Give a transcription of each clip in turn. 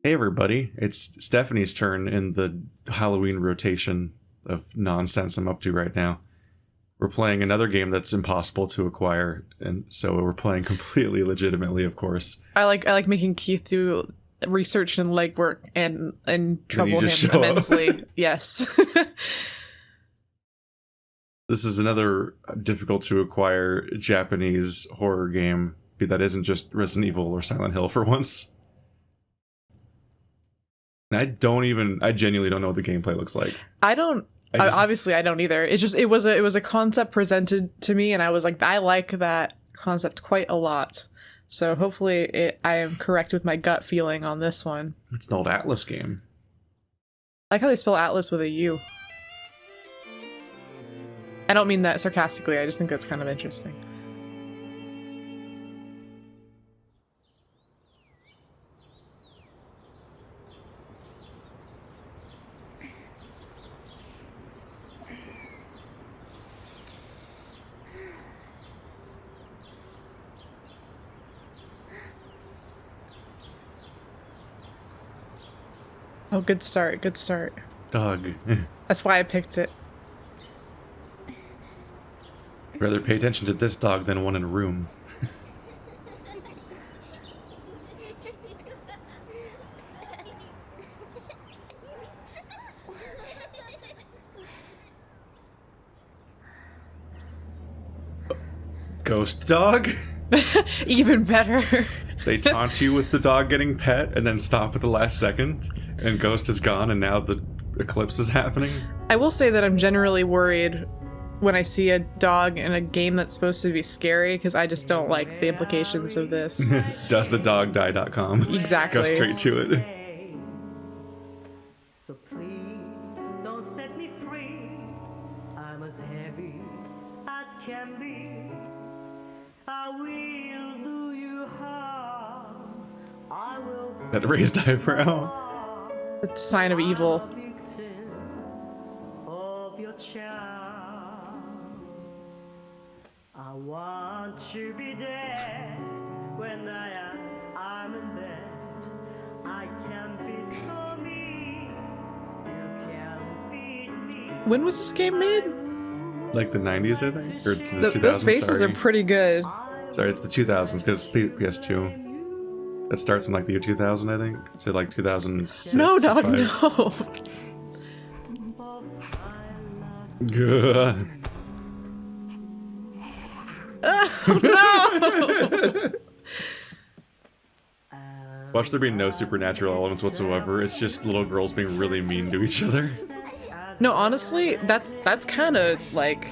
Hey everybody, it's Stephanie's turn in the Halloween rotation of nonsense I'm up to right now. We're playing another game that's impossible to acquire, and so we're playing completely legitimately, of course. I like making Keith do research and legwork and trouble him show up. immensely. Yes. This is another difficult to acquire Japanese horror game that isn't just Resident Evil or Silent Hill for once. And I genuinely don't know what the gameplay looks like. Obviously I don't either. It was a concept presented to me and I was like, I like that concept quite a lot. So hopefully I am correct with my gut feeling on this one. It's an old Atlus game. I like how they spell Atlas with a U. I don't mean that sarcastically, I just think that's kind of interesting. Oh, good start, good start. Dog. That's why I picked it. Rather pay attention to this dog than one in a room. Ghost dog? Even better. They taunt you with the dog getting pet and then stop at the last second, and Ghost is gone and now the eclipse is happening. I will say that I'm generally worried when I see a dog in a game that's supposed to be scary, because I just don't like the implications of this. DoesTheDogDie.com. Exactly. Go straight to it. So please don't set me free. I'm as heavy as can be. I will do you harm. I will That raised eyebrow. It's a sign of evil. victim of your charm. I want to be dead when I'm in bed. I can be so mean. You can't beat me. When was this game made? Like the 90s, I think? Or to the 2000s, Those faces sorry. are pretty good. Sorry, it's the 2000s, because it's PS2. That starts in like the year 2000, I think. To like 2006. No, dog, 2005. no. Good. Watch there be no supernatural elements whatsoever. It's just little girls being really mean to each other. No, honestly, that's kind of like,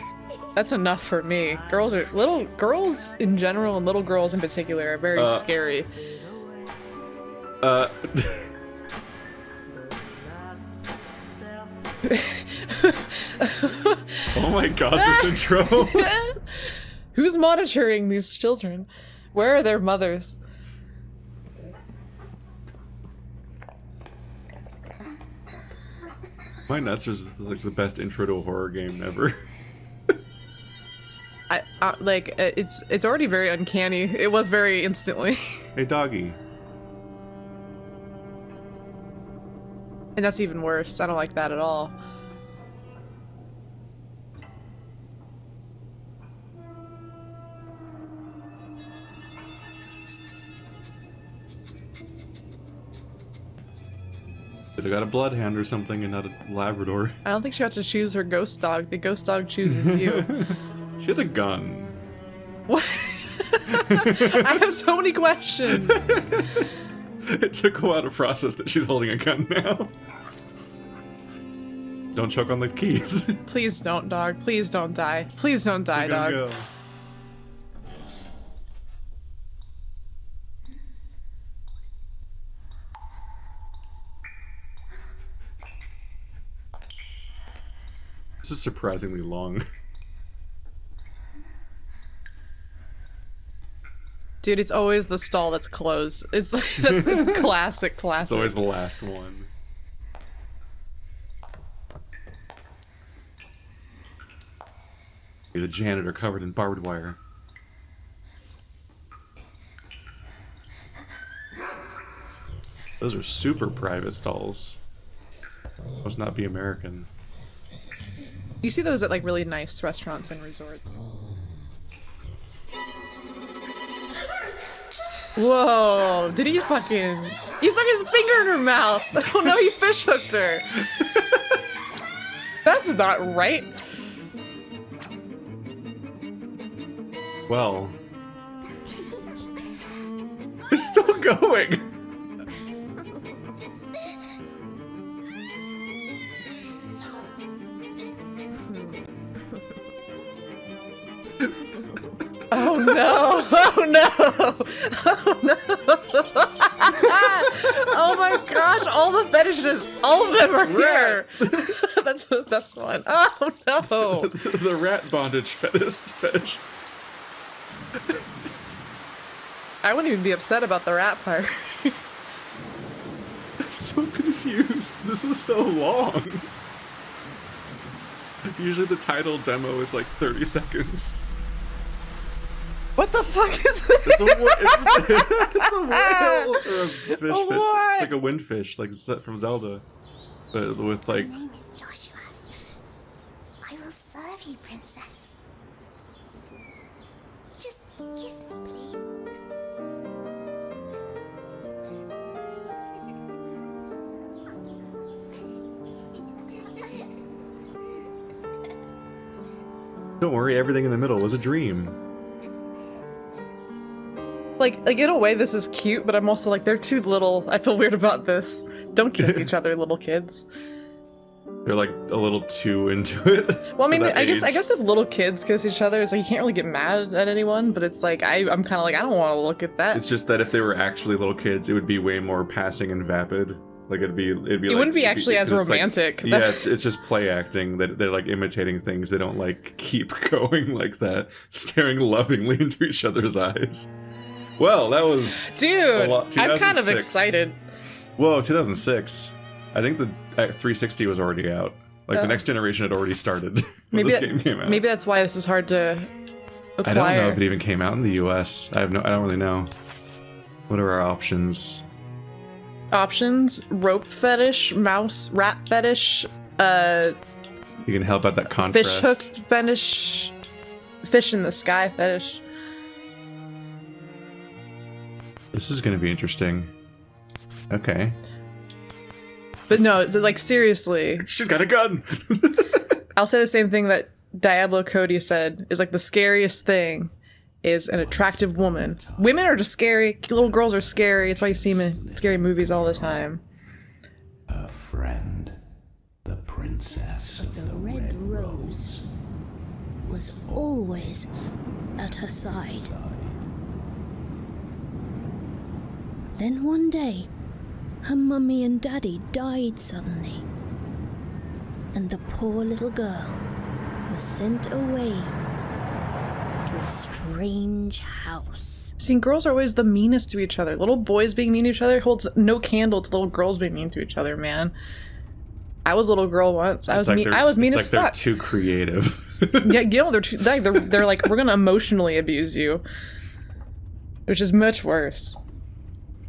that's enough for me. Little girls in general and little girls in particular are very scary. Oh my god, this intro. Who's monitoring these children? Where are their mothers? My nuts is like the best intro to a horror game ever. It's already very uncanny. It was very instantly. Hey doggy. And that's even worse. I don't like that at all. Should have got a bloodhound or something and not a Labrador. I don't think she got to choose her ghost dog. The ghost dog chooses you. She has a gun. What? I have so many questions. It took a while to process that she's holding a gun now. Don't choke on the keys. Please don't, dog. Please don't die. Please don't die, You're gonna dog. go. This is surprisingly long. Dude, it's always the stall that's closed. It's it's classic. It's always the last one. You're the janitor covered in barbed wire. Those are super private stalls. Must not be American. You see those at like really nice restaurants and resorts. Whoa, did he fucking... He stuck his finger in her mouth. Oh no, he fish hooked her. That's not right. Well. It's still going. Oh no! Oh no! Oh no! Oh my gosh! All the fetishes, all of them are here. That's the best one. Oh no! The rat bondage fetish. I wouldn't even be upset about the rat part. I'm so confused. This is so long. Usually the title demo is like 30 seconds. What the fuck is this? It's a whale or a fish. What? It's like a windfish, like from Zelda, but with like. My name is Joshua. I will serve you, princess. Just kiss me, please. Don't worry, everything in the middle was a dream. Like in a way, this is cute, but I'm also like, they're too little. I feel weird about this. Don't kiss each other, little kids. They're like a little too into it. Well, I mean, I age. guess if little kids kiss each other, it's like you can't really get mad at anyone. But it's like I'm kind of like I don't want to look at that. It's just that if they were actually little kids, it would be way more passing and vapid. Like it'd be. It like, wouldn't be actually as romantic. Like, yeah, it's just play acting. That they're like imitating things. They don't like keep going like that, staring lovingly into each other's eyes. Well, that was... Dude, I'm kind of excited. Whoa, 2006. I think the 360 was already out. Like, the next generation had already started when this game came out. Maybe that's why this is hard to acquire. I don't know if it even came out in the US. I don't really know. What are our options? Options? Rope fetish, mouse, rat fetish, You can help out that contrast. fish hook fetish, fish in the sky fetish. This is going to be interesting. Okay. But no, it's like seriously. She's got a gun! I'll say the same thing that Diablo Cody said, is like the scariest thing is an attractive woman. Women are just scary. Little girls are scary. It's why you see them in scary movies all the time. A friend, the princess of the Red Rose was always at her side. Then one day, her mummy and daddy died suddenly, and the poor little girl was sent away to a strange house. See, girls are always the meanest to each other. Little boys being mean to each other holds no candle to little girls being mean to each other, man. I was a little girl once. I was mean as fuck. They're too creative. Yeah, you know, they're like, we're gonna emotionally abuse you, which is much worse.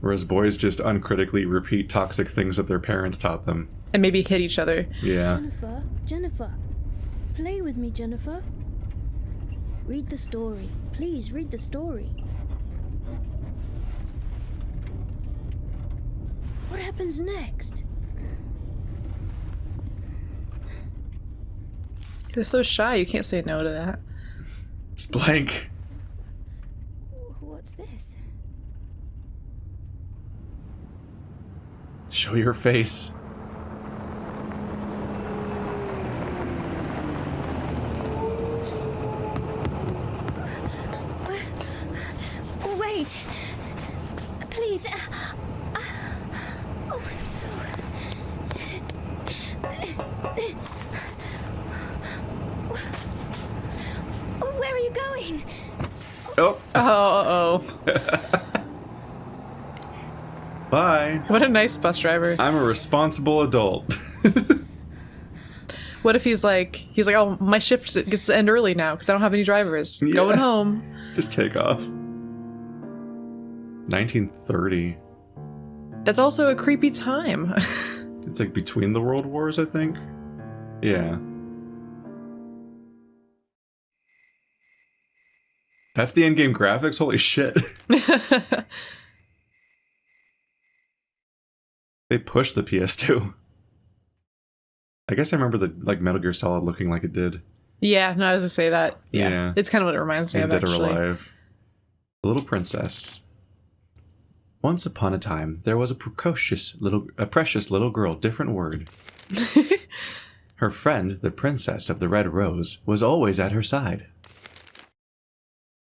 Whereas boys just uncritically repeat toxic things that their parents taught them. And maybe hit each other. Yeah. Jennifer, play with me, Jennifer. Read the story. Please read the story. What happens next? They're so shy, you can't say no to that. It's blank. What's this? Show your face. Wait. Please. Where are you going? Oh. Oh. Bye. What a nice bus driver. I'm a responsible adult. What if he's like, oh, my shift gets to end early now because I don't have any drivers. Yeah. Going home. Just take off. 1930. That's also a creepy time. It's like between the world wars, I think. Yeah. That's the in-game graphics? Holy shit. They pushed the PS2. I guess I remember the like Metal Gear Solid looking like it did. Yeah, no, I was gonna say that. Yeah. Yeah. It's kind of what it reminds me of, Dead or actually. Alive. The Little Princess. Once upon a time, there was a precious little girl, different word. Her friend, the Princess of the Red Rose, was always at her side.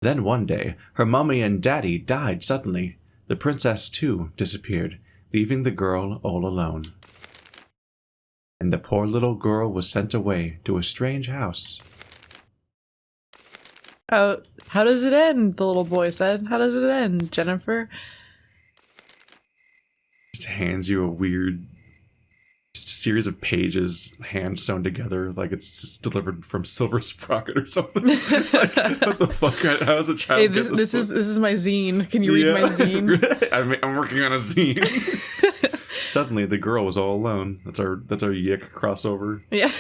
Then one day, her mummy and daddy died suddenly. The princess, too, disappeared, leaving the girl all alone. And the poor little girl was sent away to a strange house. Oh, how does it end? The little boy said. How does it end, Jennifer? Just hands you a weird series of pages hand sewn together like it's just delivered from Silver Sprocket or something. Like, what the fuck? How does a child Hey, get this is my zine. Can you read my zine? I'm working on a zine. Suddenly, the girl was all alone. That's our Yick crossover. Yeah.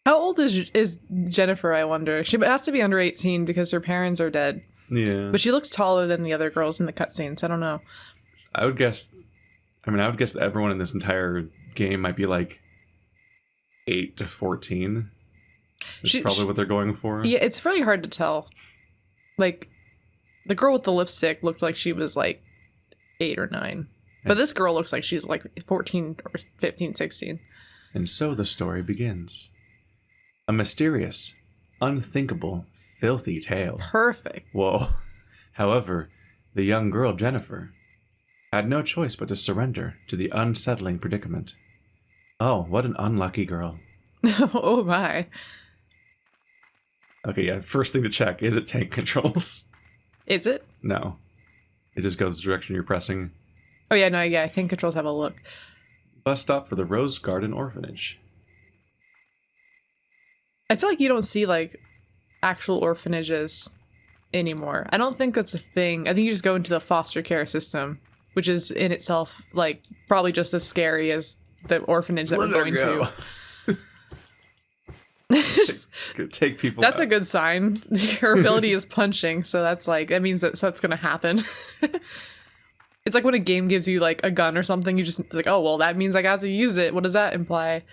How old is Jennifer, I wonder? She has to be under 18 because her parents are dead. Yeah. But she looks taller than the other girls in the cutscenes. I don't know. I would guess that everyone in this entire game might be like 8 to 14. That's probably what they're going for. Yeah, it's really hard to tell. Like, the girl with the lipstick looked like she was like 8 or 9. But this girl looks like she's like 14 or 15, 16. And so the story begins. A mysterious, unthinkable, filthy tale. Perfect. Whoa. However, the young girl, Jennifer, had no choice but to surrender to the unsettling predicament. Oh, what an unlucky girl. Oh my. Okay, yeah, first thing to check, is it tank controls? Is it? No. It just goes the direction you're pressing. Oh yeah, no, yeah, I think controls have a look. Bus stop for the Rose Garden Orphanage. I feel like you don't see like actual orphanages anymore. I don't think that's a thing. I think you just go into the foster care system, which is in itself like probably just as scary as the orphanage that we're going to. Take people. That's out. a good sign. Her ability is punching, so that's means that's going to happen. It's like when a game gives you like a gun or something, you just it's like, oh well, that means I got to use it. What does that imply?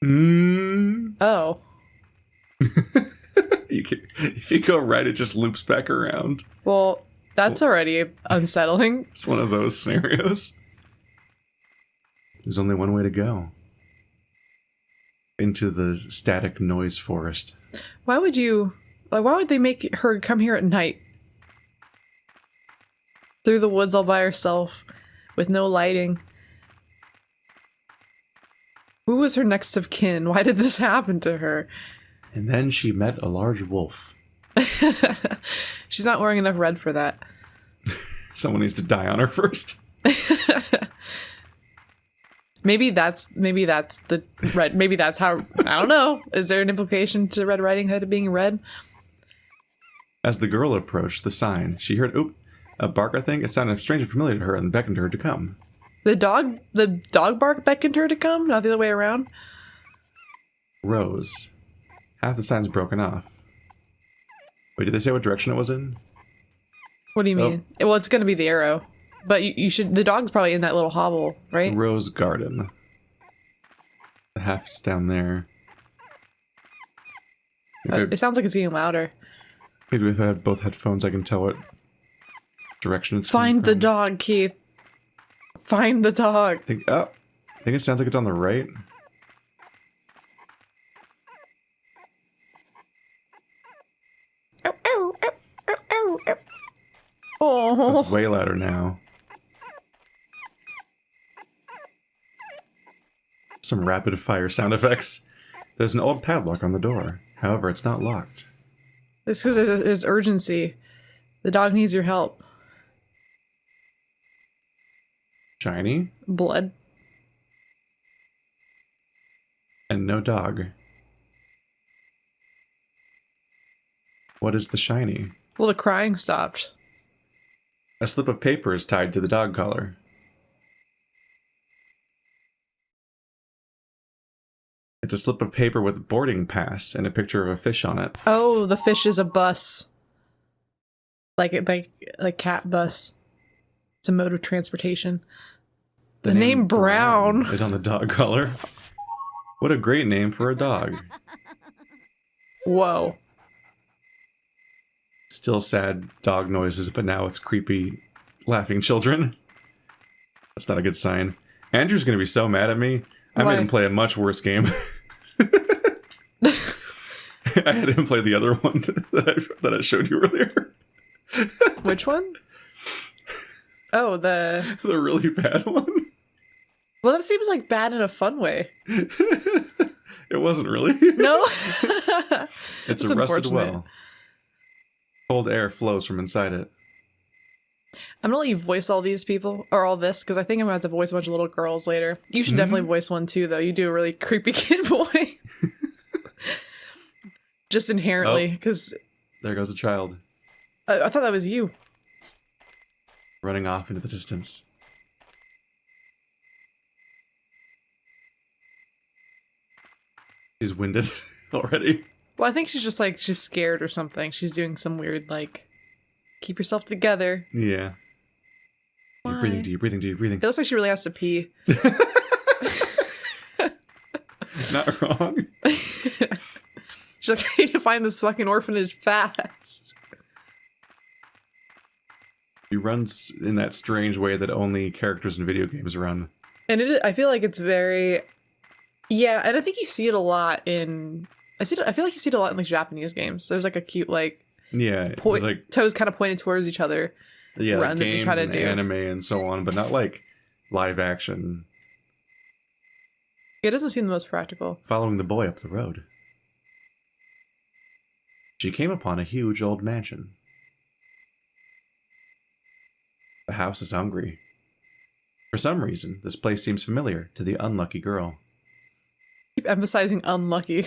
Oh. If you go right, it just loops back around. Well, that's already unsettling. It's one of those scenarios. There's only one way to go. Into the static noise forest. Why would they make her come here at night? Through the woods all by herself, with no lighting. Who was her next of kin? Why did this happen to her? And then she met a large wolf. She's not wearing enough red for that. Someone needs to die on her first. Maybe that's the red. Maybe that's how. I don't know. Is there an implication to Red Riding Hood being red? As the girl approached the sign, she heard a bark. I think it sounded strangely familiar to her and beckoned her to come. The dog bark beckoned her to come, not the other way around. Rose. Half the sign's broken off. Wait, did they say what direction it was in? What do you mean? Well, it's going to be the arrow. But you should... The dog's probably in that little hovel, right? Rose Garden. The half's down there. It sounds like it's getting louder. Maybe if I had both headphones, I can tell what direction it's Find the from. dog, Keith. Find the dog. I think it sounds like it's on the right. Oh. It's way louder now. Some rapid fire sound effects. There's an old padlock on the door. However, it's not locked. It's because there's urgency. The dog needs your help. Shiny. Blood. And no dog. What is the shiny? Well, the crying stopped. A slip of paper is tied to the dog collar. It's a slip of paper with a boarding pass and a picture of a fish on it. Oh, the fish is a bus. Like cat bus. It's a mode of transportation. The name Brown is on the dog collar. What a great name for a dog. Whoa. Still sad dog noises, but now with creepy laughing children. That's not a good sign. Andrew's gonna be so mad at me. I made him play a much worse game. I had him play the other one that I showed you earlier. Which one? Oh, the really bad one. Well, that seems like bad in a fun way. It wasn't really. No? It's a rusted well. Cold air flows from inside it. I'm gonna let you voice all these people, or all this, because I think I'm gonna have to voice a bunch of little girls later. You should definitely voice one too, though. You do a really creepy kid voice. Just inherently, because... There goes a child. I thought that was you. Running off into the distance. She's winded already. Well, I think she's just like, she's scared or something. She's doing some weird, like, keep yourself together. Yeah. You're breathing deep, breathing deep, breathing. It looks like she really has to pee. Not wrong. She's like, I need to find this fucking orphanage fast. He runs in that strange way that only characters in video games run. And I feel like it's very... Yeah, and I think you see it a lot in... I feel like you see it a lot in like Japanese games. There's like a cute like... Yeah, like toes kind of pointed towards each other. Yeah, run like that games they try to and do. anime and so on, but not like live action. It doesn't seem the most practical. Following the boy up the road. She came upon a huge old mansion. The house is hungry. For some reason, this place seems familiar to the unlucky girl. Keep emphasizing unlucky.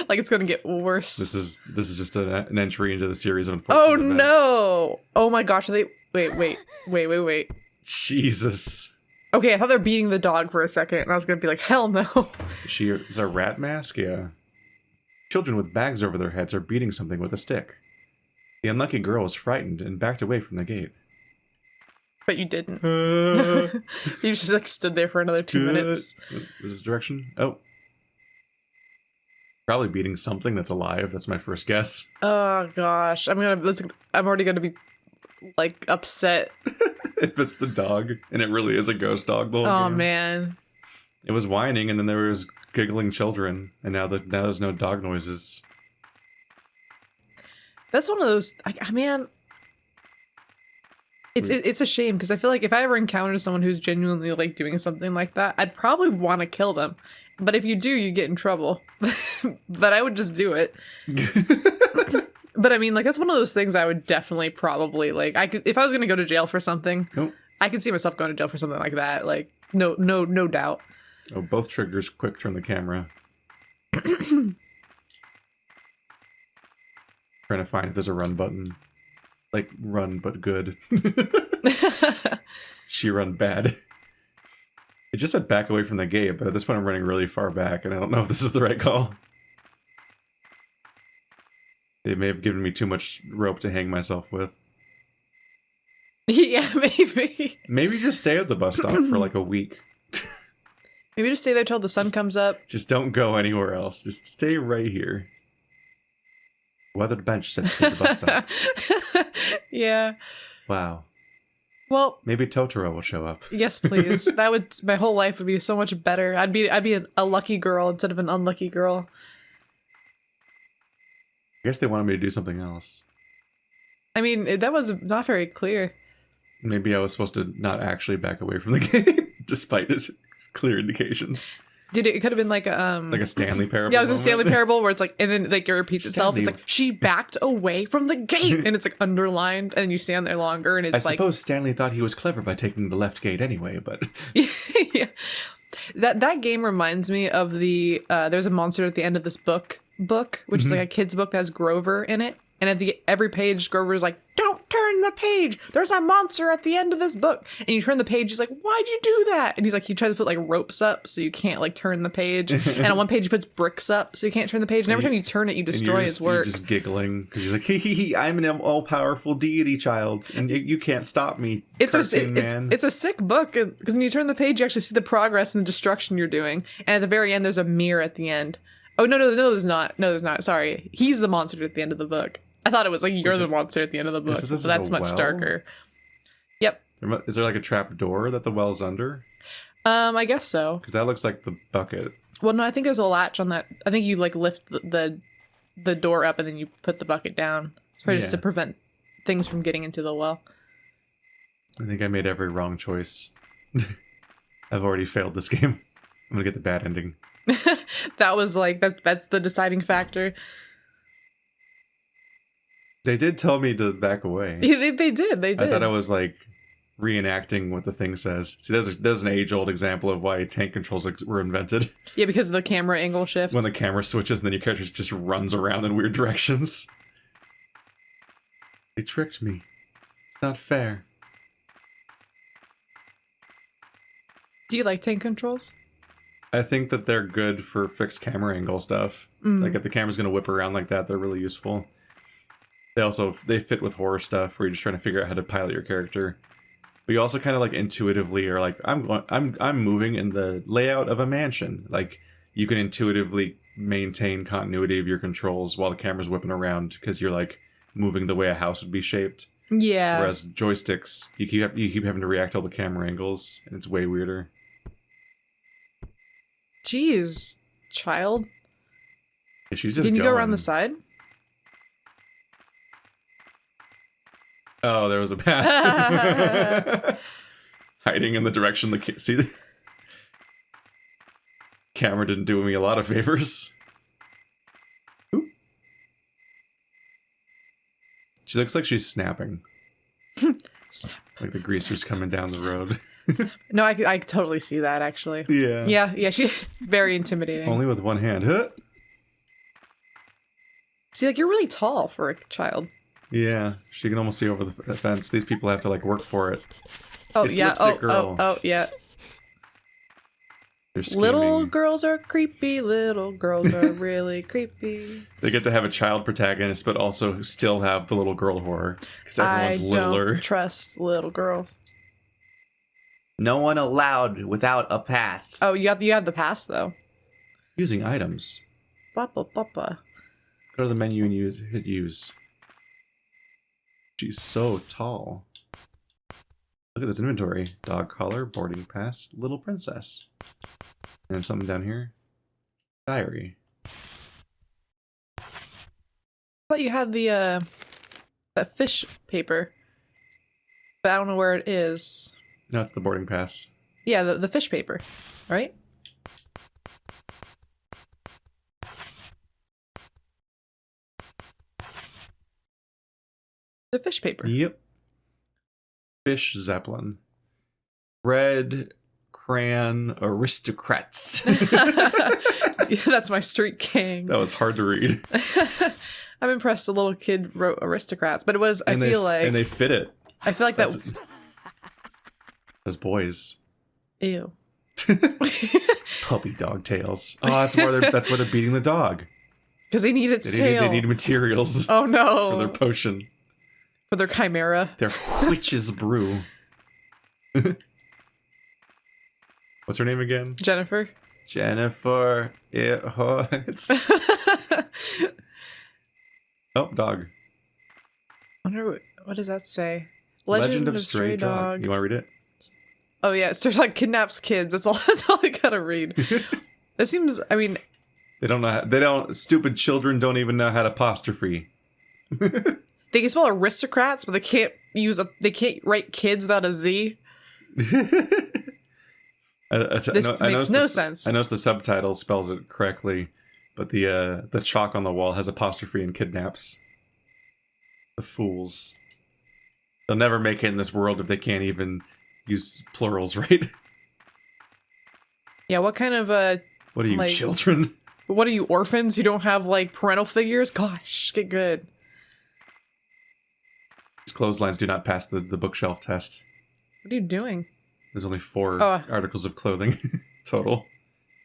like it's gonna get worse. This is just an entry into the series of unfortunate events. No! Oh my gosh, are they... Wait. Jesus. Okay, I thought they were beating the dog for a second, and I was gonna be like, hell no. Is a rat mask? Yeah. Children with bags over their heads are beating something with a stick. The unlucky girl is frightened and backed away from the gate. But you didn't. You just like stood there for another 2 minutes. Is this direction? Oh. Probably beating something that's alive. That's my first guess. Oh gosh, I'm already gonna be like upset. If it's the dog, and it really is a ghost dog the whole game. Oh man. It was whining, and then there was giggling children, and now there's no dog noises. That's one of those. Man, it's a shame because I feel like if I ever encountered someone who's genuinely like doing something like that, I'd probably want to kill them. But if you do, you get in trouble. But I would just do it. But I mean, like, that's one of those things I would definitely probably like. If I was gonna go to jail for something, I could see myself going to jail for something like that. Like, no doubt. Oh, both triggers quick turn the camera. Trying to find if there's a run button. Like, run but good. She run bad. It just said back away from the gate, but at this point I'm running really far back, and I don't know if this is the right call. They may have given me too much rope to hang myself with. Yeah, maybe. Maybe just stay at the bus stop for like a week. Maybe just stay there till the sun comes up. Just don't go anywhere else. Just stay right here. Weathered bench sits at the bus stop. Yeah. Wow. Well, maybe Totoro will show up. Yes, please. My whole life would be so much better. I'd be a lucky girl instead of an unlucky girl. I guess they wanted me to do something else. I mean, that was not very clear. Maybe I was supposed to not actually back away from the gate, despite it clear indications. It could have been like a Stanley Parable. Yeah, it was a Stanley Parable where it's like, and then like it repeats itself. It's like she backed away from the gate, and it's like underlined, and you stand there longer, and it's I suppose Stanley thought he was clever by taking the left gate anyway, but yeah. That game reminds me of the there's a monster at the end of this book, which is like a kid's book that has Grover in it, and at every page Grover is like, "Don't turn turn the page. There's a monster at the end of this book. And you turn the page. He's like, why'd you do that? And he's like, he tries to put like ropes up so you can't like turn the page. And on one page he puts bricks up so you can't turn the page. And every time you turn it, you destroy his work. You're just giggling because you're like, hee, I'm an all-powerful deity child, and you can't stop me. It's a sick book because when you turn the page, you actually see the progress and the destruction you're doing. And at the very end, there's a mirror at the end. Oh, no, there's not. No, there's not. Sorry. He's the monster at the end of the book. I thought it was like you're the monster at the end of the book. So that's much darker. Yep. Is there like a trap door that the well's under? I guess so. Because that looks like the bucket. Well, no, I think there's a latch on that. I think you like lift the door up and then you put the bucket down. It's probably just to prevent things from getting into the well. I think I made every wrong choice. I've already failed this game. I'm gonna get the bad ending. That was like that's the deciding factor. They did tell me to back away. They did. I thought I was like reenacting what the thing says. See, there's an age-old example of why tank controls were invented. Yeah, because of the camera angle shift. When the camera switches and then your character just runs around in weird directions. They tricked me. It's not fair. Do you like tank controls? I think that they're good for fixed camera angle stuff. Like if the camera's going to whip around like that, they're really useful. They fit with horror stuff where you're just trying to figure out how to pilot your character. But you also kind of like intuitively are like, I'm moving in the layout of a mansion. Like you can intuitively maintain continuity of your controls while the camera's whipping around because you're like moving the way a house would be shaped. Yeah. Whereas joysticks, you keep having to react to all the camera angles, and it's way weirder. Jeez, child. Yeah, she's just Can you going. go around the side? Oh, there was a path. Hiding in the direction the camera didn't do me a lot of favors. Oop. She looks like she's snapping. Snap. Like the greaser's coming down the road. No, I totally see that actually. Yeah. Yeah, she's very intimidating. Only with one hand. Huh? See, like you're really tall for a child. Yeah, she can almost see over the fence. These people have to like work for it. Oh it's yeah. Lipstick Girl. Oh yeah. They're scheming. Little girls are creepy. Little girls are really creepy. They get to have a child protagonist, but also still have the little girl horror because everyone's littler. Don't trust little girls. No one allowed without a pass. Oh, you have the pass though. Using items. Papa. Go to the menu and hit use. She's so tall. Look at this inventory. Dog collar, boarding pass, little princess. And something down here. Diary. I thought you had the that fish paper. But I don't know where it is. No, it's the boarding pass. Yeah, the fish paper, right? The fish paper. Yep. Fish Zeppelin. Red Crayon Aristocrats. Yeah, that's my street gang. That was hard to read. I'm impressed the little kid wrote Aristocrats, but it was, And they fit it. I feel like that... Those boys. Ew. Puppy dog tails. Oh, that's where they're beating the dog. Because they need its tail. They need materials. Oh no. For their potion. For their chimera. Their witch's brew. What's her name again? Jennifer. Jennifer. It hurts. Oh, dog. I wonder what does that say? Legend of Stray Dog. You want to read it? Oh yeah, Stray Dog kidnaps kids. That's all I gotta read. That seems, I mean, stupid children don't even know how to apostrophe. They can spell aristocrats, but they can't write kids without a Z. This makes no sense. I noticed the subtitle spells it correctly, but the chalk on the wall has apostrophe and kidnaps. The fools. They'll never make it in this world if they can't even use plurals, right? Yeah, what kind of what are you, like, children? What are you, orphans who don't have like parental figures? Gosh, get good. Clotheslines do not pass the bookshelf test. What are you doing? There's only 4 Oh. articles of clothing total.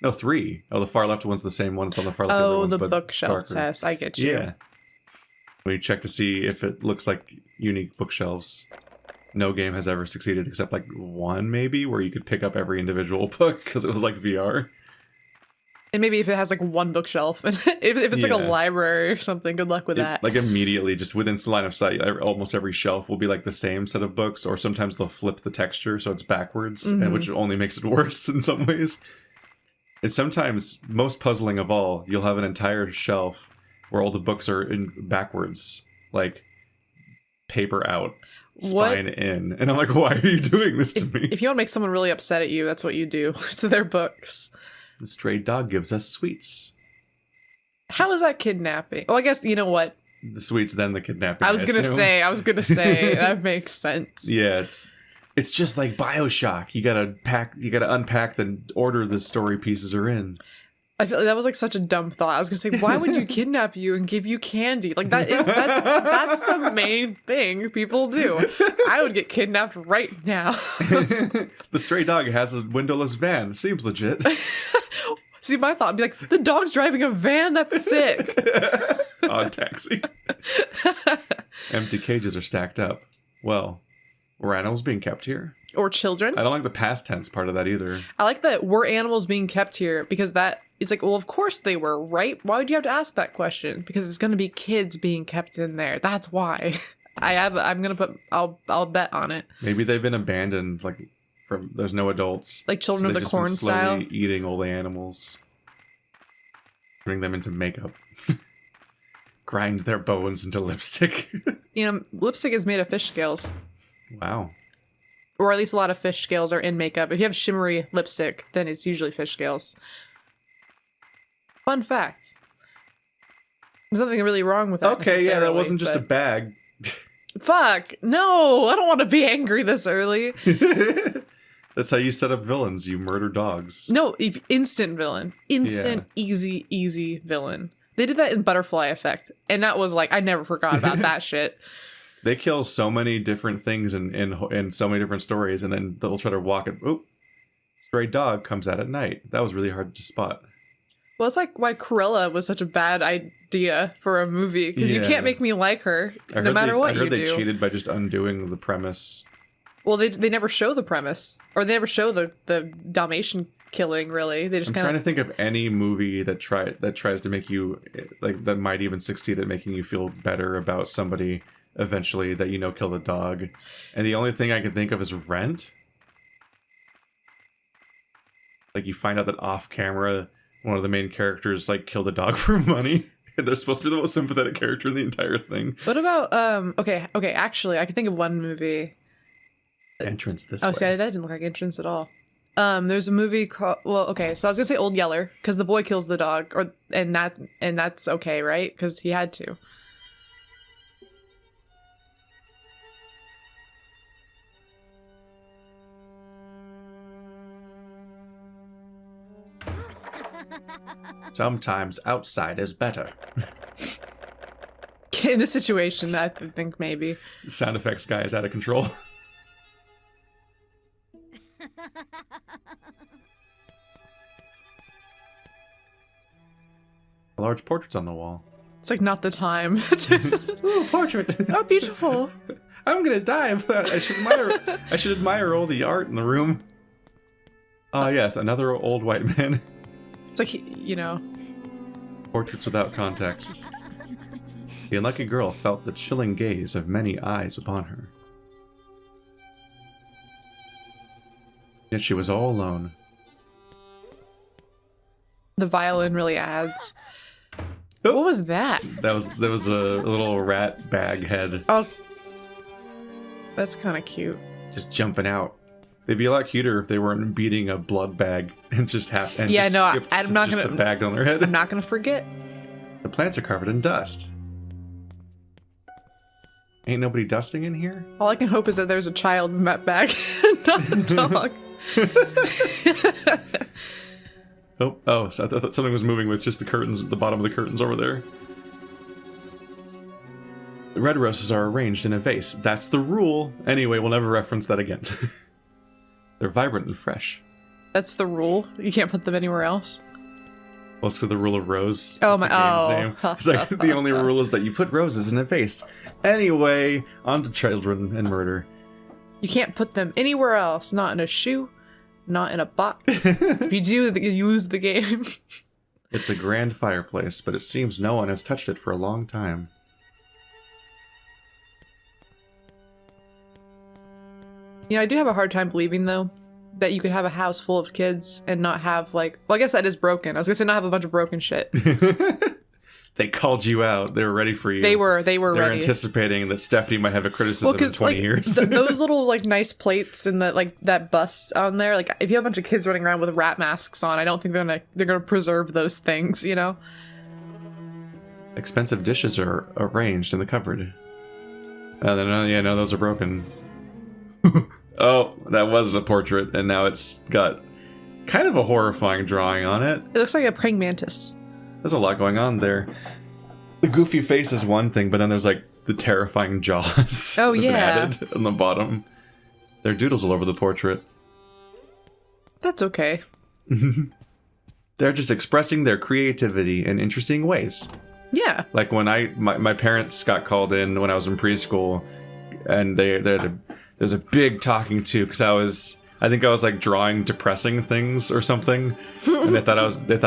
No, 3. Oh, the far left one's the same one. It's on the far left. Oh, ones, the but bookshelf darker. test. I get you. Yeah. When you check to see if it looks like unique bookshelves, no game has ever succeeded except like one maybe, where you could pick up every individual book because it was like VR. And maybe if it has like one bookshelf, and if it's like a Yeah. library or something, good luck with that. Like immediately, just within line of sight, almost every shelf will be like the same set of books, or sometimes they'll flip the texture so it's backwards, and which only makes it worse in some ways. And sometimes, most puzzling of all, you'll have an entire shelf where all the books are in backwards, like paper out, spine in, and I'm like, why are you doing this to me? If you want to make someone really upset at you, that's what you do to their books. The stray dog gives us sweets. How is that kidnapping? Oh, I guess, you know what? The sweets, then the kidnapping. I was gonna say that makes sense. Yeah, it's just like BioShock. You gotta unpack the order the story pieces are in. I feel like that was like such a dumb thought. I was gonna say, why would you kidnap you and give you candy? Like that's the main thing people do. I would get kidnapped right now. The stray dog has a windowless van. Seems legit. See, my thought would be like, the dog's driving a van? That's sick. Odd taxi. Empty cages are stacked up. Well, were animals being kept here? Or children. I don't like the past tense part of that either. I like that were animals being kept here, because that it's like, well, of course they were, right? Why would you have to ask that question? Because it's going to be kids being kept in there. That's why. I'll bet on it. Maybe they've been abandoned, like there's no adults. Like Children of they've the just been Corn style. slowly eating all the animals. Turning them into makeup. Grind their bones into lipstick. You know, lipstick is made of fish scales. Wow. Or at least a lot of fish scales are in makeup. If you have shimmery lipstick, then it's usually fish scales. Fun fact. There's nothing really wrong with that. Okay, yeah, that necessarily, wasn't just a but- bag. Fuck! No! I don't want to be angry this early. That's how you set up villains. You murder dogs. No, instant villain. Instant, Yeah. easy villain. They did that in Butterfly Effect. And that was like, I never forgot about that shit. They kill so many different things in so many different stories, and then they'll try to walk it. Oh, stray dog comes out at night. That was really hard to spot. Well, it's like why Cruella was such a bad idea for a movie, because you Yeah. can't make me like her I no matter what I heard you they do. cheated by just undoing the premise. Well, they never show the premise, or they never show the Dalmatian killing. Really, they just I'm kind trying of. to think of any movie that tries to make you like that might even succeed at making you feel better about somebody eventually that killed a dog, and the only thing I can think of is Rent. Like you find out that off camera one of the main characters like killed a dog for money. And they're supposed to be the most sympathetic character in the entire thing. What about Okay. Actually, I can think of one movie. Entrance this Oh, way. see, that didn't look like Entrance at all. There's a movie called. Well, okay, so I was gonna say Old Yeller because the boy kills the dog, and that's okay, right? Because he had to. Sometimes outside is better. In this situation, I think maybe. The sound effects guy is out of control. Large portraits on the wall. It's like not the time. Ooh, portrait. Oh, beautiful. I'm gonna die, but I should admire all the art in the room. Ah, yes, another old white man. It's like Portraits without context. The unlucky girl felt the chilling gaze of many eyes upon her. Yet she was all alone. the violin really adds. Oh. What was that? There was a little rat bag head Oh, that's kind of cute. just jumping out. They'd be a lot cuter if they weren't beating a blood bag and just Yeah, no, skipped I'm to not just gonna- the bag on their head. I'm not gonna forget. The plants are covered in dust. Ain't nobody dusting in here? All I can hope is that there's a child in that bag, not a dog. Oh, so I thought something was moving with just the curtains, the bottom of the curtains over there. red roses are arranged in a vase. That's the rule. Anyway, we'll never reference that again. They're vibrant and fresh. That's the rule. You can't put them anywhere else. Well, it's 'cause the rule of rose. Oh is my! the game's Oh, name. It's like the only rule is that you put roses in a vase. Anyway, on to children and murder. You can't put them anywhere else. Not in a shoe. Not in a box. If you do, you lose the game. It's a grand fireplace, but it seems no one has touched it for a long time. Yeah, I do have a hard time believing, though, that you could have a house full of kids and not have, like... Well, I guess that is broken. I was gonna say not have a bunch of broken shit. They called you out. They were ready for you. They were They're ready. anticipating that Stephanie might have a criticism in 20 years. Those little, like, nice plates and that bust on there, like, if you have a bunch of kids running around with rat masks on, I don't think they're gonna preserve those things, you know? Expensive dishes are arranged in the cupboard. No, those are broken. Oh, that wasn't a portrait, and now it's got kind of a horrifying drawing on it. It looks like a praying mantis. There's a lot going on there. The goofy face is one thing, but then there's like the terrifying jaws. Oh, that have been yeah. added on the bottom. There are doodles all over the portrait. That's okay. They're just expressing their creativity in interesting ways. Yeah. Like when my parents got called in when I was in preschool, and there's a big talking to because I think I was like drawing depressing things or something, and they thought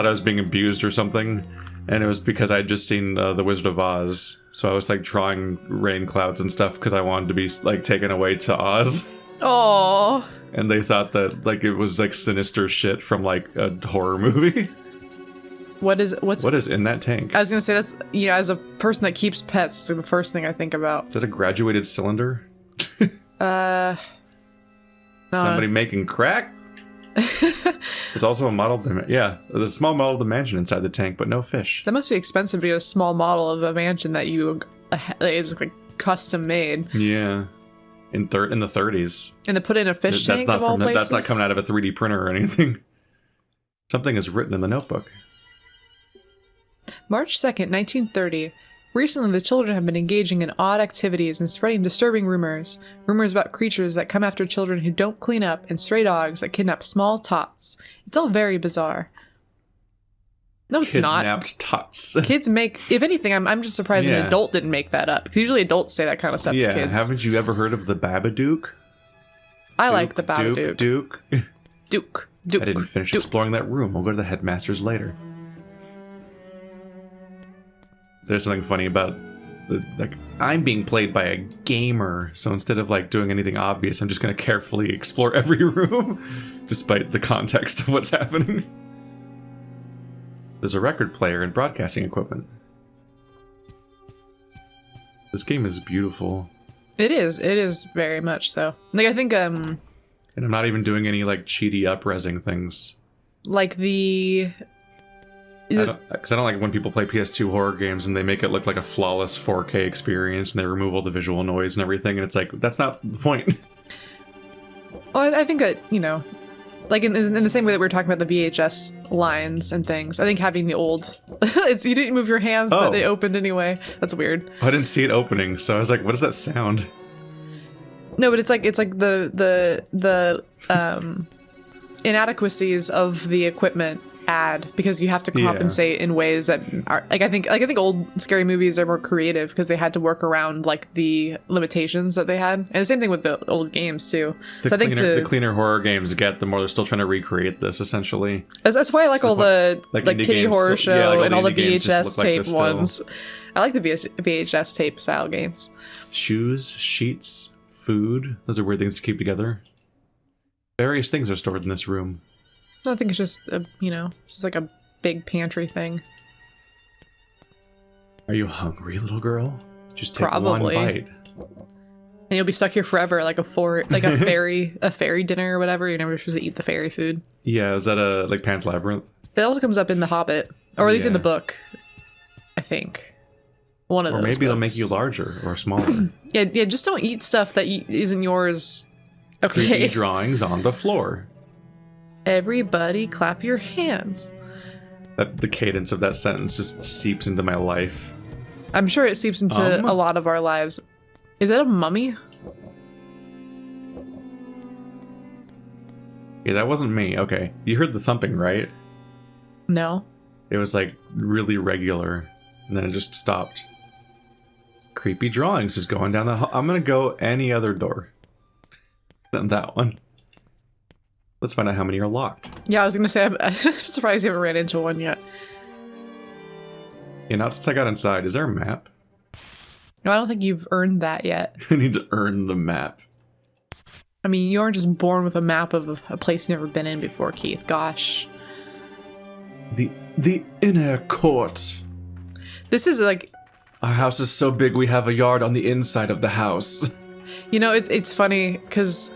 I was being abused or something, and it was because I had just seen The Wizard of Oz, so I was like drawing rain clouds and stuff because I wanted to be like taken away to Oz. Aww. And they thought that like it was like sinister shit from like a horror movie. What is in that tank? I was gonna say that's as a person that keeps pets, it's the first thing I think about. Is that a graduated cylinder? No. Somebody making crack? It's also a model. Yeah, there's a small model of the mansion inside the tank, but no fish. That must be expensive to get a small model of a mansion that is like custom made. Yeah, in the 30s. And to put in a fish tank of all places? That's not coming out of a 3D printer or anything. Something is written in the notebook. March 2nd, 1930. Recently, the children have been engaging in odd activities and spreading disturbing rumors. Rumors about creatures that come after children who don't clean up and stray dogs that kidnap small tots. It's all very bizarre. No, it's not. Kidnapped tots. Kids make... If anything, I'm just surprised an adult didn't make that up. Because usually adults say that kind of stuff to kids. Yeah, haven't you ever heard of the Babadook? I like the Babadook. Duke. Duke. I didn't finish exploring that room. We'll go to the headmaster's later. There's something funny about I'm being played by a gamer, so instead of like doing anything obvious, I'm just going to carefully explore every room, despite the context of what's happening. There's a record player and broadcasting equipment. This game is beautiful. It is very much so. Like I think and I'm not even doing any like cheaty up-resing things. Like Because I don't like when people play PS2 horror games and they make it look like a flawless 4K experience and they remove all the visual noise and everything, and it's like, that's not the point. Well, I think that, like in the same way that we were talking about the VHS lines and things, I think having the old... you didn't move your hands, but they opened anyway. That's weird. I didn't see it opening, so I was like, what does that sound? No, but it's like the inadequacies of the equipment add, because you have to compensate in ways that are like I think old scary movies are more creative because they had to work around like the limitations that they had, and the same thing with the old games too. The cleaner horror games get, the more they're still trying to recreate this essentially. That's why I like all the like Kitty Horror Show and all the VHS tape ones. I like the VHS tape style games. Shoes, sheets, food. Those are weird things to keep together. Various things are stored in this room. I think it's just, just like a big pantry thing. Are you hungry, little girl? Just take Probably. one bite. And you'll be stuck here forever, like a fairy dinner or whatever. You're never supposed to eat the fairy food. Yeah, is that like Pan's Labyrinth? It also comes up in The Hobbit, or at least in the book, I think. One of those. Or maybe they'll make books. you larger or smaller. Yeah, just don't eat stuff that isn't yours. Okay. Creepy drawings on the floor. Everybody clap your hands. The cadence of that sentence just seeps into my life. I'm sure it seeps into a lot of our lives. Is it a mummy? Yeah, that wasn't me. Okay. You heard the thumping, right? No. It was like really regular, and then it just stopped. Creepy drawings is going down the hall. I'm gonna go any other door than that one. Let's find out how many are locked. Yeah, I was gonna say, I'm surprised you haven't ran into one yet. Yeah, not since I got inside. Is there a map? No, I don't think you've earned that yet. I need to earn the map. I mean, you aren't just born with a map of a place you've never been in before, Keith. Gosh. The inner court. This is like... Our house is so big we have a yard on the inside of the house. You know, it's funny, because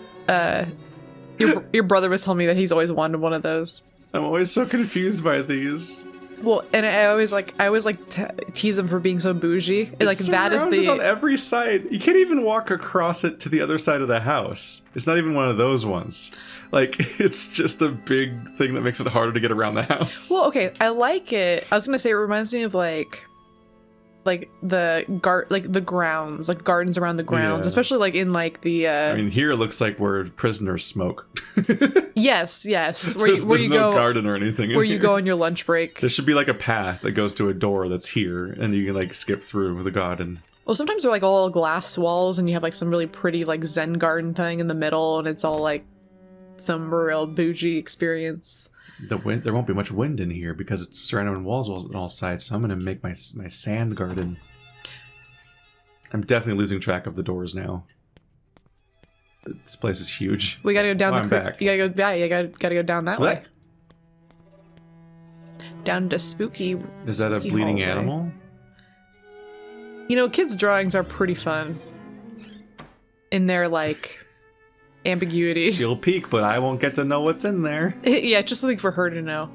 your brother was telling me that he's always wanted one of those. I'm always so confused by these. Well, and I always tease him for being so bougie. And, like, that is the... on every side. You can't even walk across it to the other side of the house. It's not even one of those ones. Like, it's just a big thing that makes it harder to get around the house. Well, okay, I like it. I was gonna say it reminds me of like the grounds, like gardens around the grounds, Yeah. especially like in like the. I mean, here it looks like where prisoners smoke. Yes. Where There's you no go, garden or anything. where you go on your lunch break. There should be like a path that goes to a door that's here, and you can like skip through the garden. Well, sometimes they're like all glass walls, and you have like some really pretty like Zen garden thing in the middle, and it's all like some real bougie experience. The wind, there won't be much wind in here because it's surrounded with walls on all sides, so I'm gonna make my sand garden. I'm definitely losing track of the doors now. This place is huge. We gotta go down I'm back. You gotta go. Yeah, you gotta go down that What? way. Down to spooky. Is that a spooky bleeding hallway. animal? You know, kids' drawings are pretty fun. In their like ambiguity. She'll peek, but I won't get to know what's in there. Yeah, just something for her to know.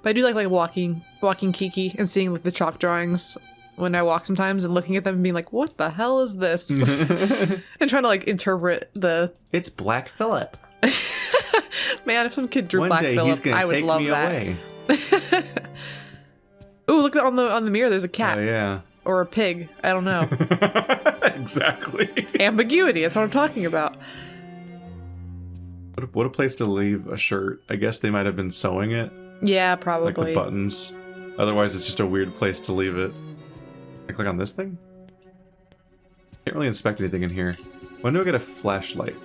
But I do like walking Kiki and seeing like the chalk drawings when I walk sometimes and looking at them and being like, what the hell is this? And trying to like interpret the... It's Black Phillip. Man, if some kid drew One Black day Phillip, he's gonna I would take love me that. away. Ooh, look on the mirror, there's a cat. Oh yeah. Or a pig. I don't know. Exactly. Ambiguity, that's what I'm talking about. What a place to leave a shirt. I guess they might have been sewing it. Yeah, Like probably. the buttons. Otherwise, it's just a weird place to leave it. Can I click on this thing? Can't really inspect anything in here. When do I get a flashlight?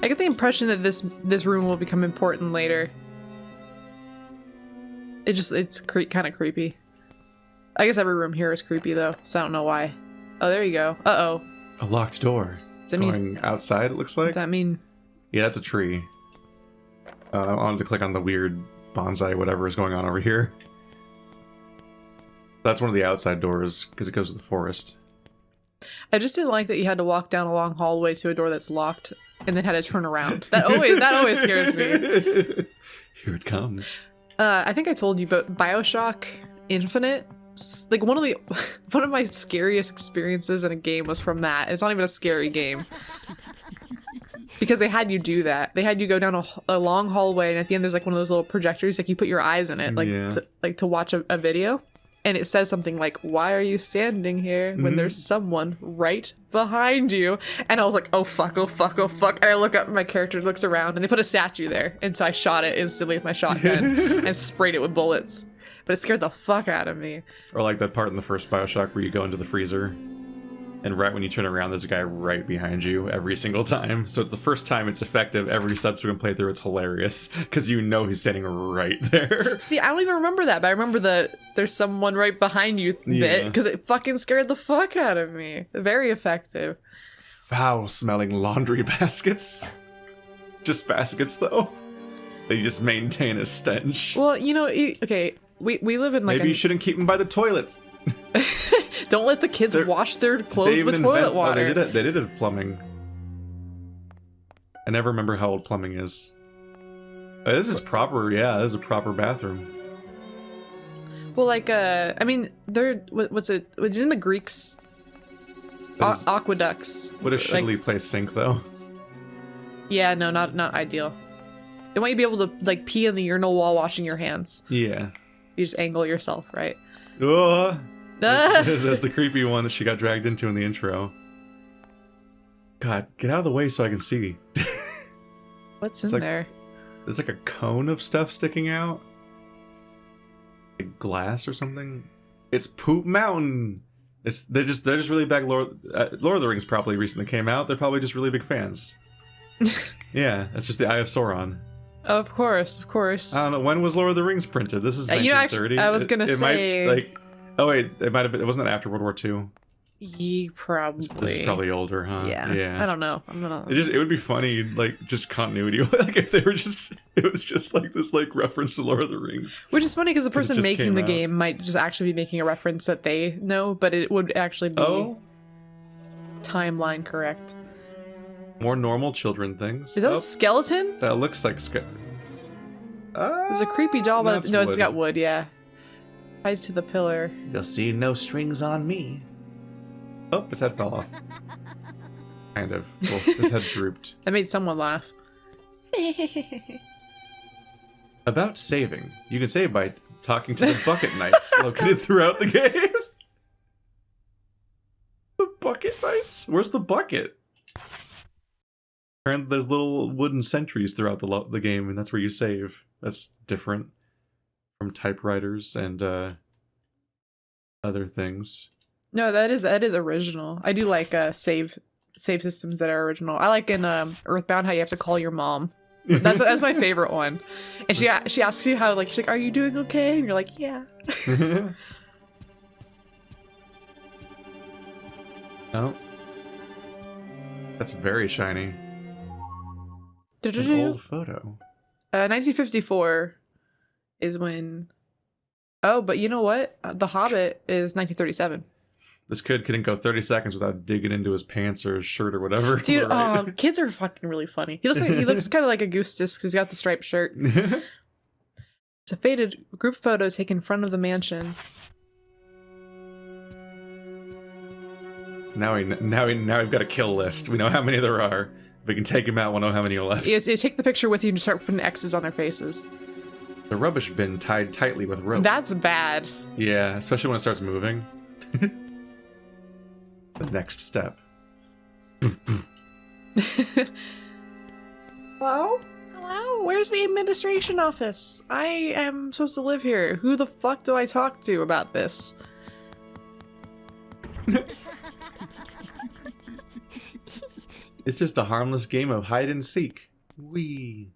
I get the impression that this room will become important later. It's kind of creepy. I guess every room here is creepy though, so I don't know why. Oh, there you go. Uh-oh. A locked door. Does that mean... Going outside, it looks like. Does that mean... Yeah, that's a tree. I wanted to click on the weird bonsai whatever is going on over here. That's one of the outside doors, because it goes to the forest. I just didn't like that you had to walk down a long hallway to a door that's locked, and then had to turn around. That always scares me. Here it comes. I think I told you, but BioShock Infinite, like one of my scariest experiences in a game was from that. It's not even a scary game. Because they had you do that. They had you go down a long hallway, and at the end there's like one of those little projectors, like you put your eyes in it, like Yeah. to watch a video. And it says something like, why are you standing here when there's someone right behind you? And I was like, oh fuck, oh fuck, oh fuck. And I look up and my character looks around and they put a statue there. And so I shot it instantly with my shotgun and sprayed it with bullets. But it scared the fuck out of me. Or like that part in the first BioShock where you go into the freezer, and right when you turn around, there's a guy right behind you every single time. So it's the first time it's effective. Every subsequent playthrough, it's hilarious because you know he's standing right there. See, I don't even remember that, but I remember the there's someone right behind you bit Yeah. because it fucking scared the fuck out of me. Very effective. Foul-smelling laundry baskets. Just baskets, though. They just maintain a stench. Well, you know, okay, we live in like Maybe you shouldn't keep them by the toilets. don't let the kids wash their clothes with toilet water. They did it with plumbing. I never remember how old plumbing is. This is proper, yeah, this is a proper bathroom. Well, like, I mean, what's it? Didn't the Greeks aqueducts? What a shittily placed sink, though. Yeah, no, not ideal. They want you to be able to like pee in the urinal while washing your hands. Yeah. You just angle yourself, right? Oh, that's the creepy one that she got dragged into in the intro. God, get out of the way so I can see. What's It's in like- there? There's like a cone of stuff sticking out. Like glass or something. It's Poop Mountain. They're just really big. Lord of the Rings probably recently came out. They're probably just really big fans. Yeah, that's just the Eye of Sauron. Of course. I don't know, when was Lord of the Rings printed? This is You know, 1930. actually, I was gonna say- oh wait, it might have been. It wasn't after World War II. Probably. This is probably older, huh? Yeah. I don't know. I'm gonna. It would be funny, like just continuity, like if they were just, it was just like this, like reference to Lord of the Rings. Which is funny because the 'Cause it person just making came the out. game might just actually be making a reference that they know, but it would actually be timeline correct. More normal children things. Is that a skeleton? That looks like There's a creepy doll, but that's no, it's wood. got wood. Yeah, tied to the pillar. You'll see no strings on me. Oh, his head fell off. Kind of. Well, his head drooped. That made someone laugh. About saving. You can save by talking to the bucket knights located throughout the game. The bucket knights? Where's the bucket? Apparently there's little wooden sentries throughout the game, and that's where you save. That's different from typewriters and other things. No, that is original. I do like save systems that are original. I like in Earthbound how you have to call your mom. That's my favorite one. And she asks you how, like, she's like, "Are you doing okay?" And you're like, "Yeah." Oh. That's very shiny. An Du-du-du. old photo. 1954 is when. Oh, but you know what? The Hobbit is 1937. This kid couldn't go 30 seconds without digging into his pants or his shirt or whatever. Dude, Right? kids are fucking really funny. He looks kind of like a Augustus because he's got the striped shirt. It's a faded group photo taken in front of the mansion. Now we've got a kill list. We know how many there are. We can take him out. We'll know how many are left. You take the picture with you and start putting X's on their faces. The rubbish bin tied tightly with rope. That's bad. Yeah, especially when it starts moving. The next step. Hello? Hello? Where's the administration office? I am supposed to live here. Who the fuck do I talk to about this? It's just a harmless game of hide and seek. Wee.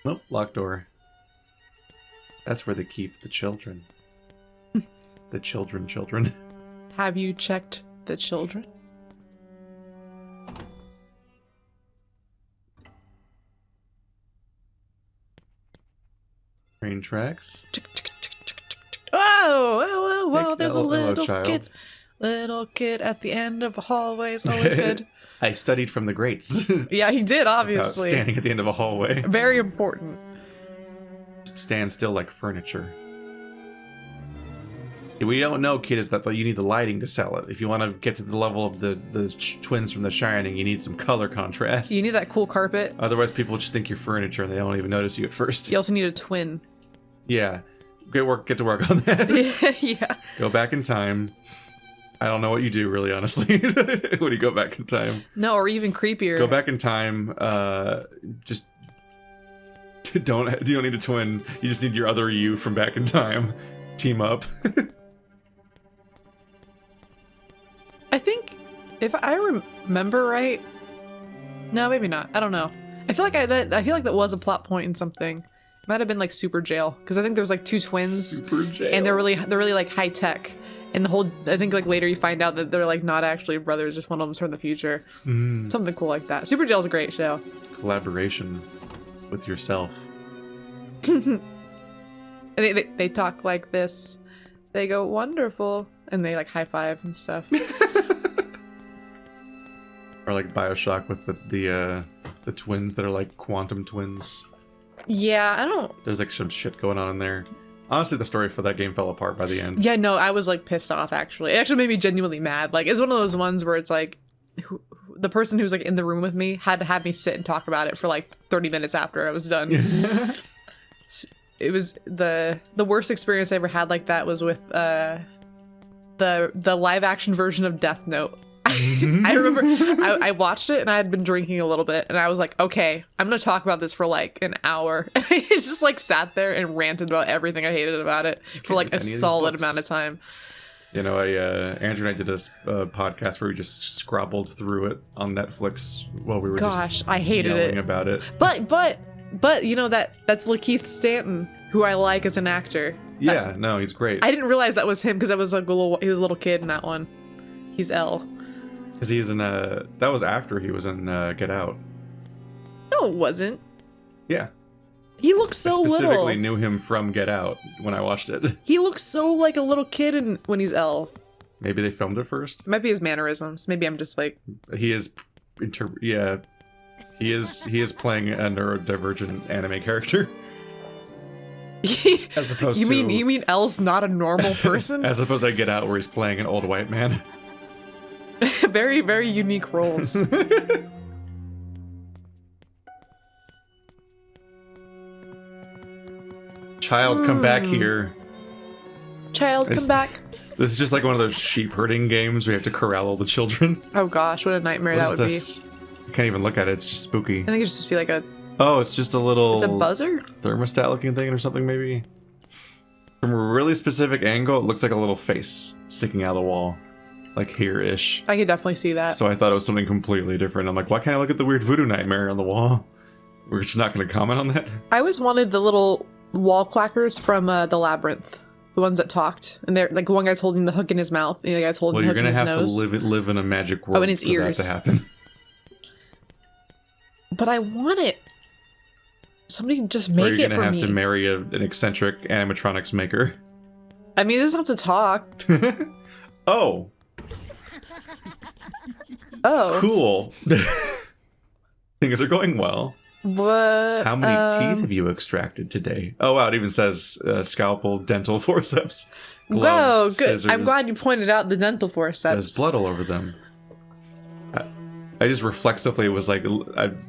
Nope, locked door. That's where they keep the children. The children. Have you checked the children? Train tracks. Whoa, Hey, there's a hello, little child. kid. Little kid at the end of a hallway is always good. I studied from the greats. Yeah, he did, Without obviously. standing at the end of a hallway. Very important. Stand still like furniture. We don't know, kid, is that you need the lighting to sell it. If you want to get to the level of the twins from The Shining, you need some color contrast. You need that cool carpet. Otherwise, people just think you're furniture and they don't even notice you at first. You also need a twin. Yeah. Get to work on that. Yeah. Go back in time. I don't know what you do, really, honestly, when you go back in time. No, or even creepier. Go back in time, just... you don't need a twin. You just need your other you from back in time. Team up. I think, if I remember right, no, maybe not. I don't know. I feel like that was a plot point in something. It might have been like Super Jail, because I think there's like two twins, Super jail. and they're really like high tech. And the whole, I think like later you find out that they're like not actually brothers, just one of them's from the future. Something cool like that. Super Jail's a great show. Collaboration with yourself. And they talk like this. They go wonderful, and they like high five and stuff. Or like Bioshock with the twins that are like quantum twins. Yeah, I don't. There's like some shit going on in there. Honestly, the story for that game fell apart by the end. Yeah, no, I was like pissed off actually. It actually made me genuinely mad. Like it's one of those ones where it's like, the person who was like in the room with me had to have me sit and talk about it for like 30 minutes after I was done. It was the worst experience I ever had like that was with the live action version of Death Note. I remember I watched it and I had been drinking a little bit and I was like, okay, I'm gonna talk about this for like an hour. And I just like sat there and ranted about everything I hated about it for like a solid amount of time. You know, Andrew and I did a podcast where we just scrabbled through it on Netflix while we were I hated yelling it about it. But you know that's Lakeith Stanton, who I like as an actor. Yeah, no, he's great. I didn't realize that was him because I was like he was a little kid in that one. He's L. Because he's in that was after he was in Get Out. No, it wasn't. Yeah. He looks so I specifically little. knew him from Get Out when I watched it. He looks so like a little kid when he's L. Maybe they filmed it first. It might be his mannerisms. Maybe I'm just like He is He is playing a neurodivergent anime character. As opposed you mean L's not a normal person? As opposed to Get Out where he's playing an old white man. Very, very unique roles. Child, come back here. Child, come back. This is just like one of those sheep herding games where you have to corral all the children. Oh gosh, what a nightmare What that is would this? I can't even look at it. It's just spooky. be. I think it's just be like a Oh, it's just a little... It's a buzzer? Thermostat looking thing or something, maybe? From a really specific angle, it looks like a little face sticking out of the wall. Like here-ish. I could definitely see that. So I thought it was something completely different. I'm like, why can't I look at the weird voodoo nightmare on the wall? We're just not going to comment on that? I always wanted the little wall clackers from the Labyrinth. The ones that talked. And they're like one guy's holding the hook in his mouth, and the other guy's holding the hook in his nose. Well, you're going to have to live in a magic world in his for ears. that to happen. But I want it. Somebody just Or make you're it going to for have me. to marry an eccentric animatronics maker. I mean, it doesn't have to talk. Oh, Oh. cool. Things are going well. But How many teeth have you extracted today? Oh, wow, it even says scalpel, dental forceps, Whoa, gloves, good. scissors. I'm glad you pointed out the dental forceps. There's blood all over them. I just reflexively was like,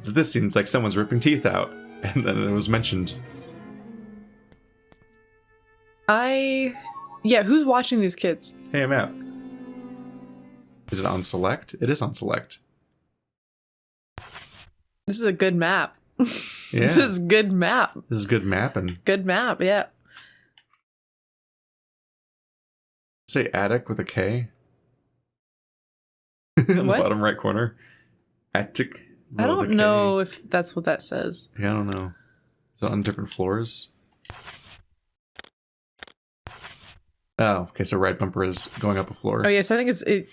this seems like someone's ripping teeth out. And then it was mentioned. Yeah, who's watching these kids? Hey, I'm out. Is it on select? It is on select. This is a good map. Yeah. This is good map. This is good mapping. Good map, yeah. Say attic with a K. In the What? bottom right corner. Attic. I with a don't K. know if that's what that says. Yeah, I don't know. Is it on different floors? Oh, okay, so right bumper is going up a floor. Oh, yes, I think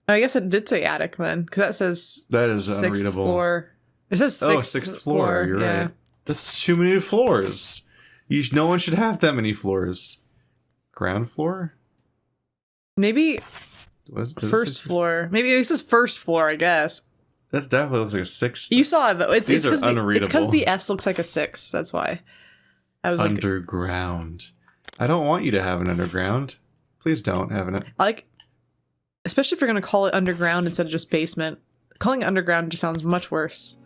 I guess it did say attic then, because that says That is sixth unreadable. floor. It says sixth, sixth floor. You're yeah. right. That's too many floors. No one should have that many floors. Ground floor? Maybe Does it say first floor. Maybe it says first floor, I guess. That's definitely looks like a sixth. You saw it though. It's These are because unreadable. the S looks like a 6. That's why. I was like, Underground. I don't want you to have an underground. Please don't have an. especially if you're gonna call it underground instead of just basement. Calling it underground just sounds much worse.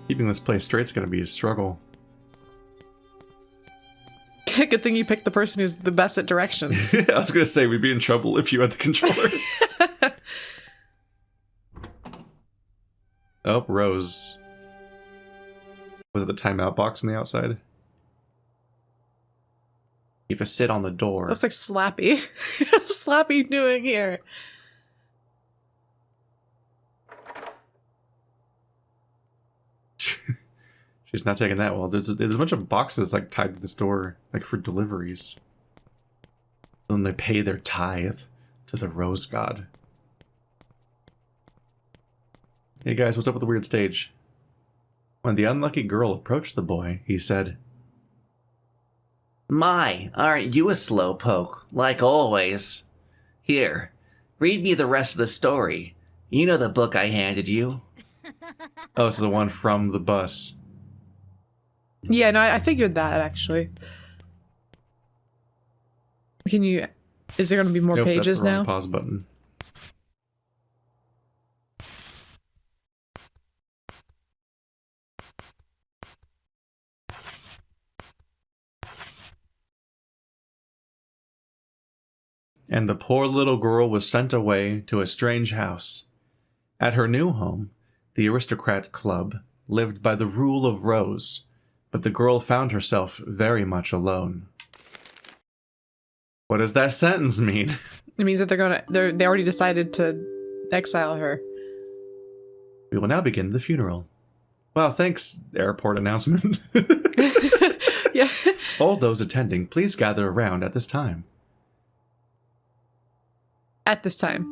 Keeping this place straight's gonna be a struggle. Good thing you picked the person who's the best at directions. I was gonna say we'd be in trouble if you had the controller. Oh, Rose. Was it the timeout box on the outside? You have to sit on the door. Looks like Slappy. What's Slappy doing here? She's not taking that well. There's a bunch of boxes like tied to this door, like for deliveries. Then they pay their tithe to the Rose God. Hey guys, what's up with the weird stage? When the unlucky girl approached the boy, he said, My, aren't you a slowpoke, like always? Here, read me the rest of the story. You know the book I handed you. "Oh, it's the one from the bus." Yeah, no, I figured that actually. Is there going to be more Nope, that's pages the wrong now? Pause button. and the poor little girl was sent away to a strange house. At her new home, the Aristocrat Club lived by the rule of Rose, but the girl found herself very much alone. What does that sentence mean? It means that they already decided to exile her. We will now begin the funeral. Wow, thanks, airport announcement. Yeah. All those attending, please gather around at this time. At this time.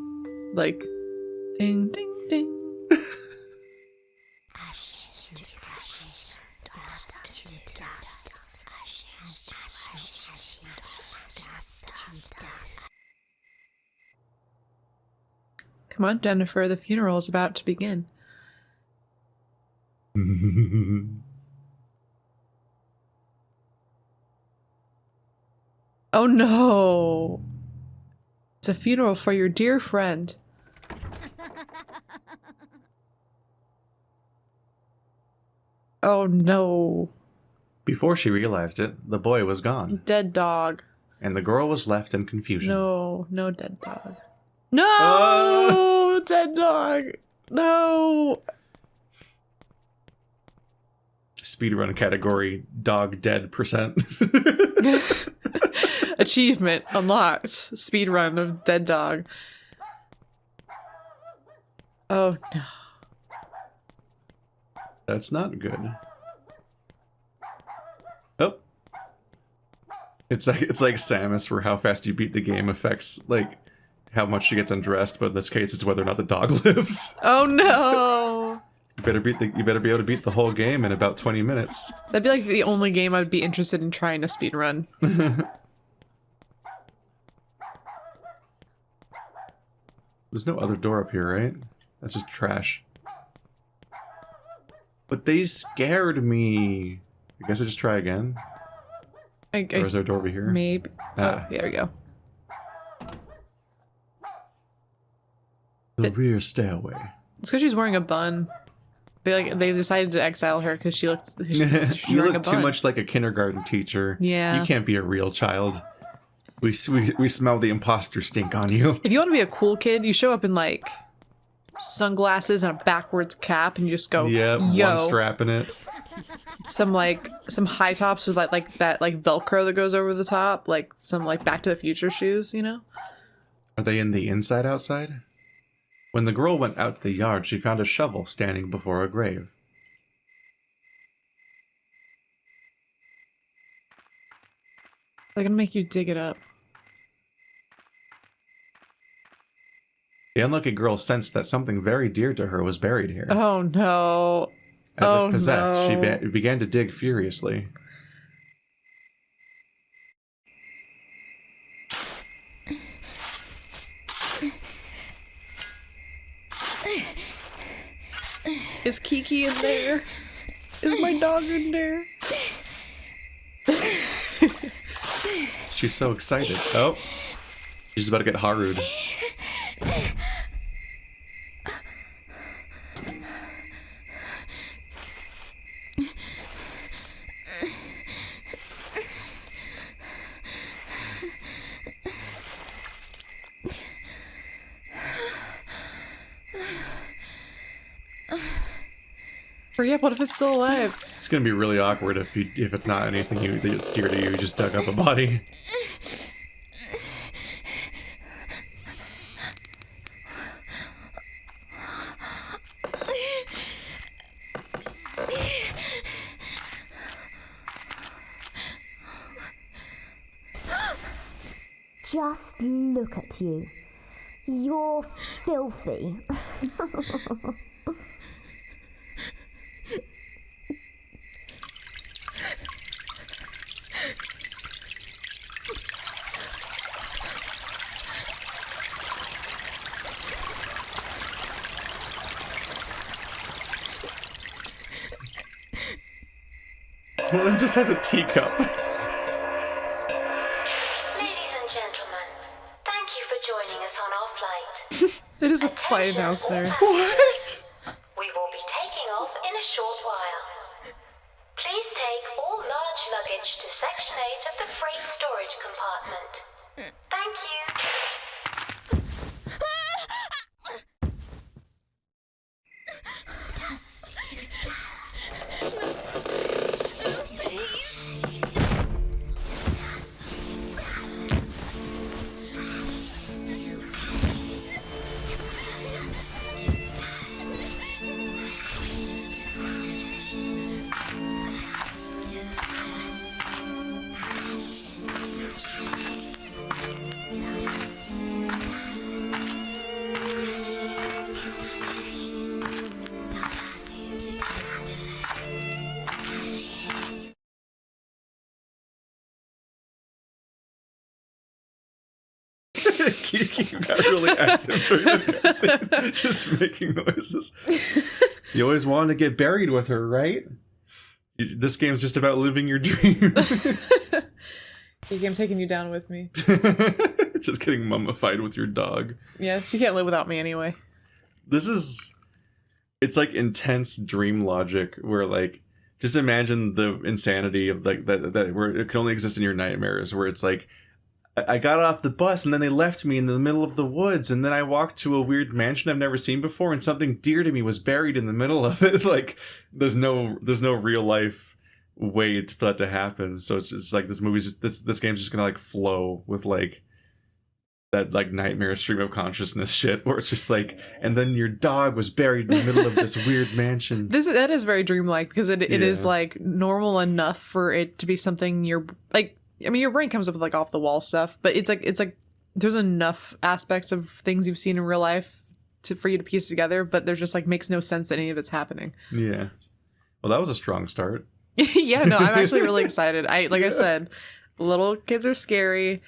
Like, ding, ding, ding. Come on, Jennifer, the funeral is about to begin. Oh no! It's a funeral for your dear friend. Oh no. Before she realized it, the boy was gone, Dead dog. and the girl was left in confusion. No, no dead dog. No! Dead dog! No! Speedrun category, dog dead %. Achievement unlocked. Speedrun of dead dog. Oh no. That's not good. Oh. It's like Samus, where how fast you beat the game affects like how much she gets undressed, but in this case it's whether or not the dog lives. Oh no! You better be able to beat the whole game in about 20 minutes. That'd be like the only game I'd be interested in trying to speedrun. There's no other door up here, right? That's just trash. But they scared me. I guess I just try again. Or is there a door over here? Maybe. Ah. Oh, there we go. The rear stairway. It's because she's wearing a bun. They decided to exile her because she looked. She's You wearing a look too bun. much like a kindergarten teacher. Yeah. You can't be a real child. We smell the imposter stink on you. If you want to be a cool kid, you show up in like sunglasses and a backwards cap, and you just go, Yep, yo, one strap in it. some high tops with like that like Velcro that goes over the top, like some like Back to the Future shoes, you know? Are they in the inside outside? When the girl went out to the yard, she found a shovel standing before a grave. They're gonna make you dig it up. The unlucky girl sensed that something very dear to her was buried here. Oh no. As Oh, if possessed, no. she began to dig furiously. Is Kiki in there? Is my dog in there? She's so excited. Oh. She's about to get Haru'd. Hurry up, what if it's still alive? It's gonna be really awkward if it's not anything that's dear to you. You just dug up a body. Just look at you. You're filthy. Well, it just has a teacup. Ladies and gentlemen, thank you for joining us on our flight. It is a flight announcer. What? We will be taking off in a short while. Please take all large luggage to Section 8 of the freight storage compartment. Thank you. Kiki got really active during the cutscene, just making noises. You always wanted to get buried with her, right? This game's just about living your dream. Kiki, I'm taking you down with me. Just getting mummified with your dog. Yeah, she can't live without me anyway. It's like intense dream logic where like, just imagine the insanity of like that where it can only exist in your nightmares, where it's like, I got off the bus and then they left me in the middle of the woods, and then I walked to a weird mansion I've never seen before, and something dear to me was buried in the middle of it. Like there's no real life way for that to happen. So it's just like this movie's just this game's just gonna like flow with like that like nightmare stream of consciousness shit, where it's just like, and then your dog was buried in the middle of this weird mansion. That is very dreamlike, because it is like normal enough for it to be something you're like. I mean, your brain comes up with like off the wall stuff, but it's like there's enough aspects of things you've seen in real life for you to piece together, but there's just like makes no sense that any of it's happening. Yeah. Well, that was a strong start. Yeah, no, I'm actually really excited. I said, little kids are scary.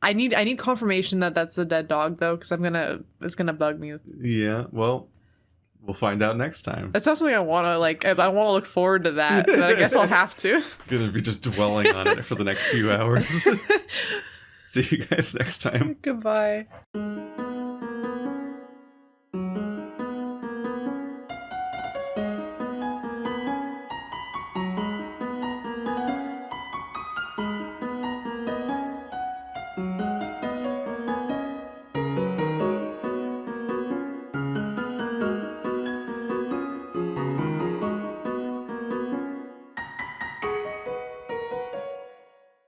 I need confirmation that that's a dead dog though, because it's gonna bug me. Yeah. Well, we'll find out next time. That's not something I want to like. I want to look forward to that, but I guess I'll have to. Gonna be just dwelling on it for the next few hours. See you guys next time. Goodbye.